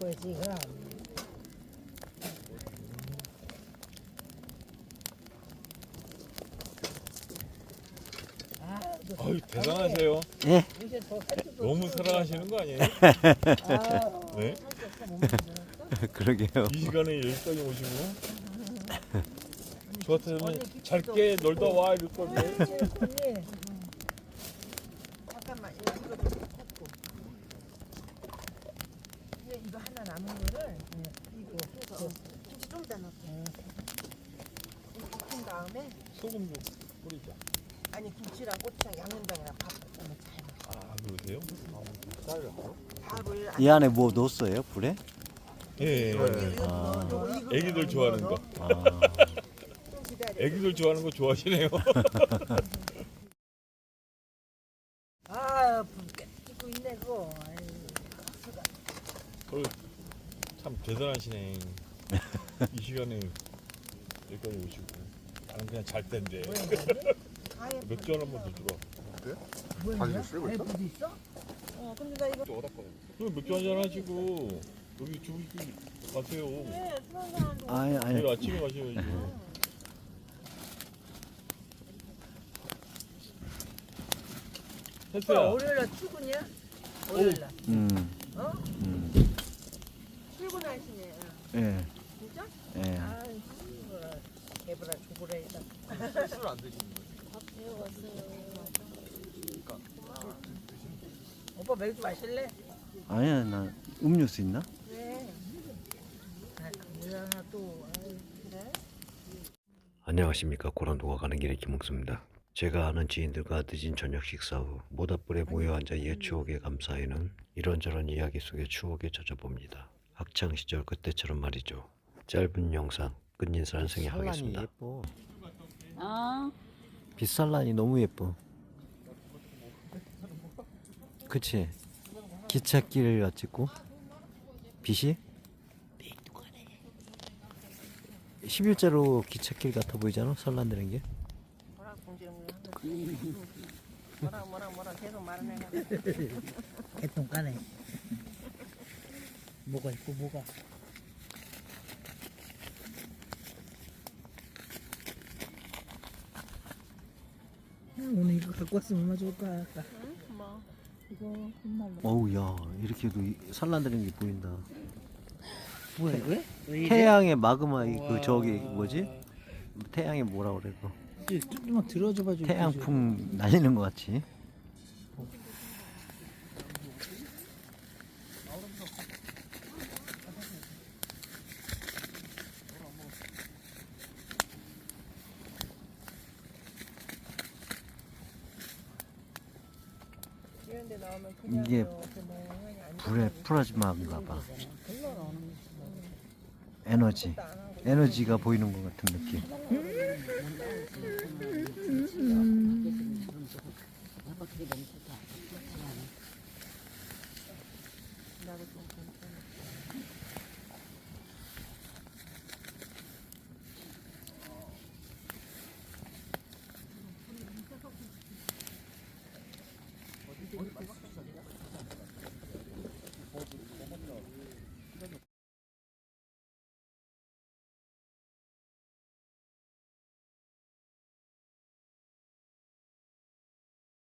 거지 그럼. 아유 대단하세요. 예. 이제 더 살찌고 너무 사랑하시는 거 아니에요? 아유, 네? 살쪘어, 못 만들었어? 그러게요. 이 시간에 여기까지 오시고 저 같으면 잘게 놀다 와 이럴 건데. 언니. 잠깐만 이거 좀 섞고. 이거 하나 남은 거를 이거 해서 김치 좀 더 넣을게. 볶은 다음에 소금 좀 뿌리자. 아니 김치랑 고추장 양념장이랑 밥 볶으면 잘 먹어. 아 그러세요? 밥을 이 안에 뭐 넣었어요? 불에? 예. 아. 애기들 좋아하는 거. 아. 좀 기다려. 애기들 좋아하는 거 좋아하시네요. 아, 불 깨지고 있네 그거. 참 대단하시네. 이 시간에 여기까지 오시고. 나는 그냥 잘 텐데. 맥주 하나만 더 주라. 뭐야? 배부도 있어? 근데 나 이거 그럼 맥주 한잔 하시고 여기 주무시고 가세요. 왜 그런 사람도 아니 내일 아침에 가셔야죠. 어, 혜수야. 월요일날 출근이야? 월요일날. 어? 출근하시네. 예. 진짜? 예. 아, 개브라 조브라 해서. 술안 드시는 거예요? 오빠 맥주 마실래? 아니야, 나 음료수 있나? 네. 아, 뭐야 또. 아유, 그래? 안녕하십니까. 고란도가 가는 길의 김홍수입니다. 제가 아는 지인들과 늦은 저녁 식사 후 모닥불에 모여 앉아 옛 추억에 감사해는 이런저런 이야기 속에 추억에 젖어봅니다. 학창시절 그때처럼 말이죠. 짧은 영상 끝인사는 승리하겠습니다. 예뻐. 아, 빗살란이 너무 예뻐. 그치? 기찻길 찍고 빛이 11자로 기찻길 같아 보이잖아. 산란되는 게. 뭐라 공지는 뭐라 계속 말은 해가. 개똥 까네. 뭐가 있고 뭐가. 오늘 이거 갖고 왔으면 얼마 좋을까? 아까. 뭐 이거 정말로. 어우 야, 이렇게 해도 이산란되는 게 보인다. 뭐야 이거? 왜 이래? 태양의 마그마 그 우와. 저기 뭐지? 태양의 뭐라 그래 그 좀만 들어줘봐 좀. 태양풍 날리는 것 같이. 이런데 나오면 그냥 이게 그 모양이 안 불의 플라즈마인가 봐. 흘러나오는 에너지. 에너지가 보이는 것 같은 느낌. 어디